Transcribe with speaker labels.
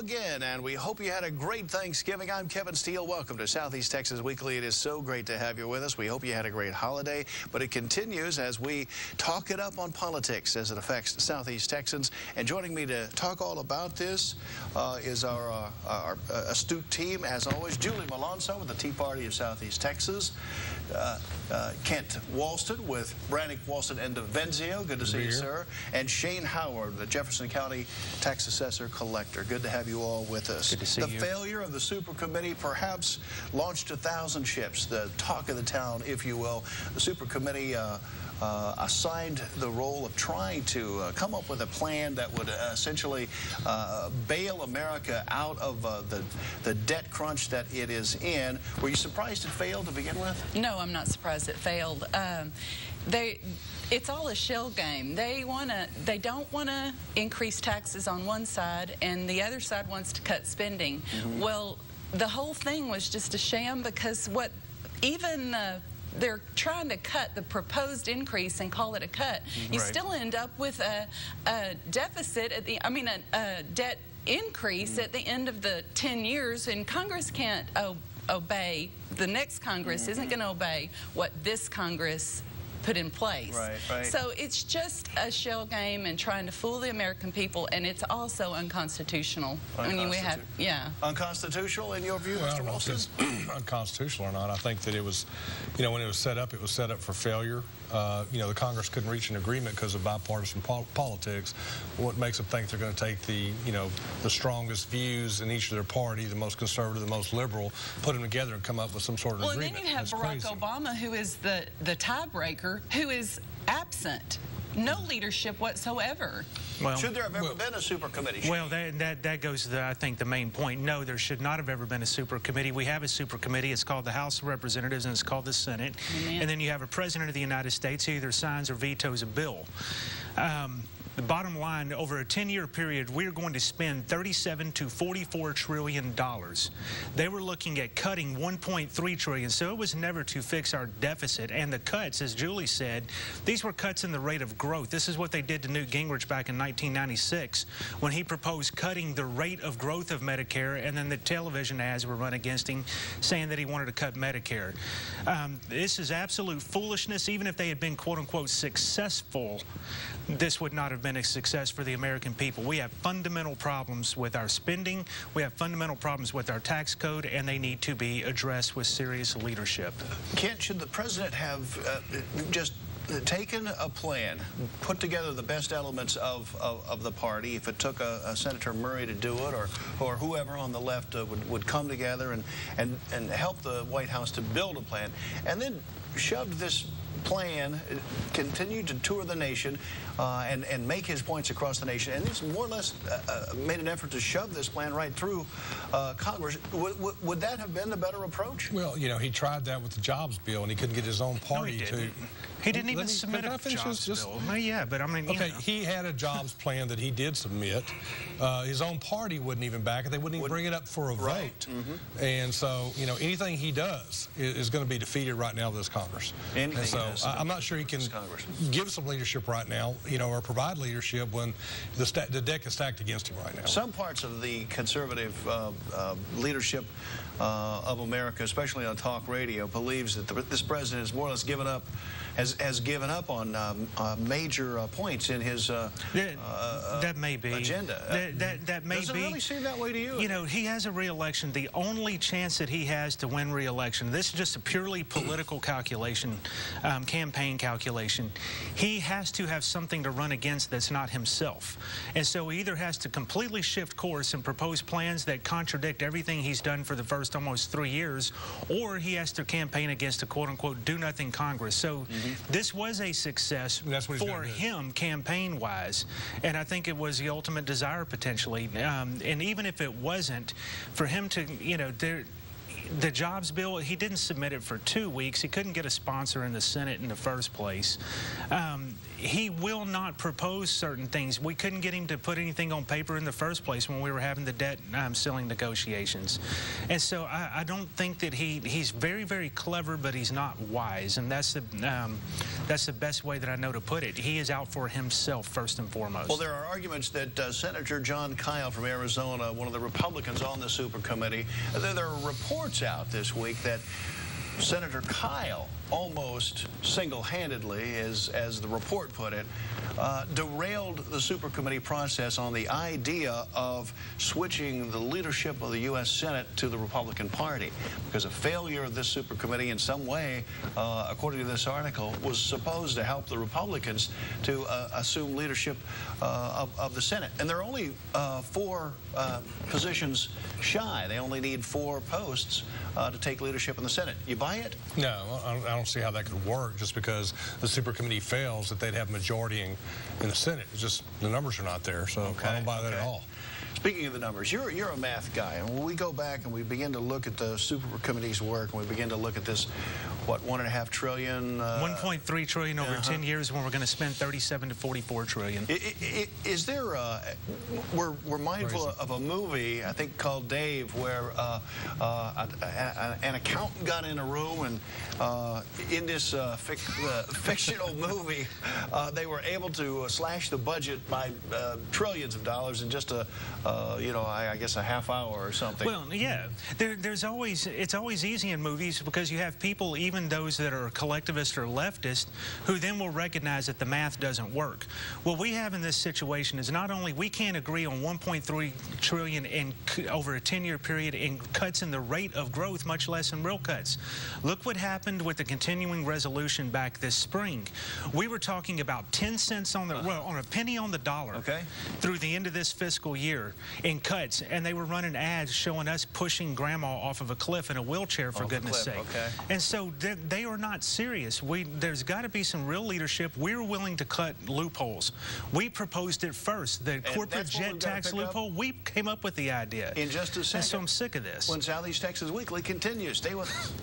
Speaker 1: again, and we hope you had a great Thanksgiving. I'm Kevin Steele. Welcome to Southeast Texas Weekly. It is so great to have you with us. We hope you had a great holiday, but it continues as we talk it up on politics as it affects Southeast Texans. And joining me to talk all about this is our astute team, as always, Julie Malonzo with the Tea Party of Southeast Texas, Kent Walston with Brannick, Walston, and DeVenzio. Good to see you, sir. And Shane Howard, the Jefferson County Tax Assessor Collector. Good to have you all with us.
Speaker 2: Good to see you.
Speaker 1: The failure of the Super Committee perhaps launched 1,000 ships, the talk of the town, if you will. The Super Committee assigned the role of trying to come up with a plan that would essentially bail America out of the debt crunch that it is in. Were you surprised it failed to begin with?
Speaker 3: No, I'm not surprised it failed. It's all a shell game. They don't want to increase taxes on one side, and the other side wants to cut spending. Mm-hmm. Well, the whole thing was just a sham, because they're trying to cut the proposed increase and call it a cut. You still end up with a deficit at the, a debt increase at the end of the 10 years, and Congress can't obey. The next Congress isn't going to obey what this Congress put in place. Right. So it's just a shell game and trying to fool the American people, and it's also unconstitutional.
Speaker 1: Unconstitutional in your view, Mr. Wilson?
Speaker 4: Unconstitutional or not, I think that it was, when it was set up for failure. The Congress couldn't reach an agreement because of bipartisan politics. What makes them think they're going to take the strongest views in each of their party, the most conservative, the most liberal, put them together and come up with some sort of agreement?
Speaker 3: Well, and then you have Barack Obama, who is the tiebreaker, who is absent. No leadership whatsoever.
Speaker 1: Well, should there have ever been a super committee?
Speaker 2: Well, that goes to, I think, the main point. No, there should not have ever been a super committee. We have a super committee. It's called the House of Representatives, and it's called the Senate. Amen. And then you have a president of the United States who either signs or vetoes a bill. The bottom line, over a 10-year period, we're going to spend $37 to $44 trillion. They were looking at cutting $1.3 trillion, so it was never to fix our deficit. And the cuts, as Julie said, these were cuts in the rate of growth. This is what they did to Newt Gingrich back in 1996 when he proposed cutting the rate of growth of Medicare, and then the television ads were run against him saying that he wanted to cut Medicare. This is absolute foolishness. Even if they had been, quote-unquote, successful, this would not have been a success for the American people. We have fundamental problems with our spending. We have fundamental problems with our tax code, and they need to be addressed with serious leadership.
Speaker 1: Kent, should the president have just taken a plan, put together the best elements of the party? If it took a Senator Murray to do it, or whoever on the left would come together and help the White House to build a plan, and then shoved this plan, continued to tour the nation and make his points across the nation, and he's more or less made an effort to shove this plan right through Congress. Would that have been the better approach?
Speaker 4: Well, he tried that with the jobs bill, and he couldn't get his own party to.
Speaker 2: He didn't even submit a jobs bill. Yeah, but I mean,
Speaker 4: okay, he had a jobs plan that he did submit. His own party wouldn't even back it. They wouldn't even bring it up for a vote. And so, anything he does is going to be defeated right now with this Congress. And so I'm not sure he can give some leadership right now, or provide leadership when the deck is stacked against him right now.
Speaker 1: Some parts of the conservative leadership of America, especially on talk radio, believes that this president has more or less given up, has given up on major points in his
Speaker 2: that may be
Speaker 1: agenda.
Speaker 2: That may be.
Speaker 1: Does it really seem that way to you?
Speaker 2: He has a re-election. The only chance that he has to win re-election, this is just a purely political calculation, campaign calculation. He has to have something to run against that's not himself. And so he either has to completely shift course and propose plans that contradict everything he's done for the first almost 3 years, or he has to campaign against a quote-unquote do-nothing Congress. So this was a success for him campaign-wise, and I think it was the ultimate desire potentially. And even if it wasn't, for him to, the jobs bill, he didn't submit it for 2 weeks. He couldn't get a sponsor in the Senate in the first place. He will not propose certain things. We couldn't get him to put anything on paper in the first place when we were having the debt ceiling negotiations. And so I don't think that he's very, very clever, but he's not wise. And that's the best way that I know to put it. He is out for himself first and foremost.
Speaker 1: Well, there are arguments that Senator John Kyle from Arizona, one of the Republicans on the super committee, there are reports out this week that Senator Kyle almost single-handedly, as the report put it, derailed the super committee process on the idea of switching the leadership of the U.S. Senate to the Republican Party, because a failure of this super committee in some way, according to this article, was supposed to help the Republicans to assume leadership of the Senate. And they're only 4 positions shy. They only need 4 posts to take leadership in the Senate. You buy it?
Speaker 4: No, I don't see how that could work just because the super committee fails, that they'd have majority in the Senate. It's just the numbers are not there, so I don't buy that at all.
Speaker 1: Speaking of the numbers, you're a math guy, and when we go back and we begin to look at the super committee's work, and we begin to look at this, what, $1.5 trillion?
Speaker 2: 1.3 trillion over 10 years, when we're going to spend 37 to 44 trillion.
Speaker 1: Is there we're mindful of a movie, I think, called Dave, where an accountant got in a room, and in this fictional movie, they were able to slash the budget by trillions of dollars in just I guess a half hour or something.
Speaker 2: Well, yeah. It's always easy in movies because you have people, even those that are collectivist or leftist, who then will recognize that the math doesn't work. What we have in this situation is not only we can't agree on 1.3 trillion in over a 10-year period in cuts in the rate of growth, much less in real cuts. Look what happened with the continuing resolution back this spring. We were talking about 10 cents on the on a penny on the dollar through the end of this fiscal year in cuts, and they were running ads showing us pushing grandma off of a cliff in a wheelchair, for goodness sake. And so they are not serious. There's got to be some real leadership. We're willing to cut loopholes. We proposed it first. The corporate jet tax loophole, we came up with the idea.
Speaker 1: In just a second.
Speaker 2: And so I'm sick of this.
Speaker 1: When Southeast Texas Weekly continues. Stay with us.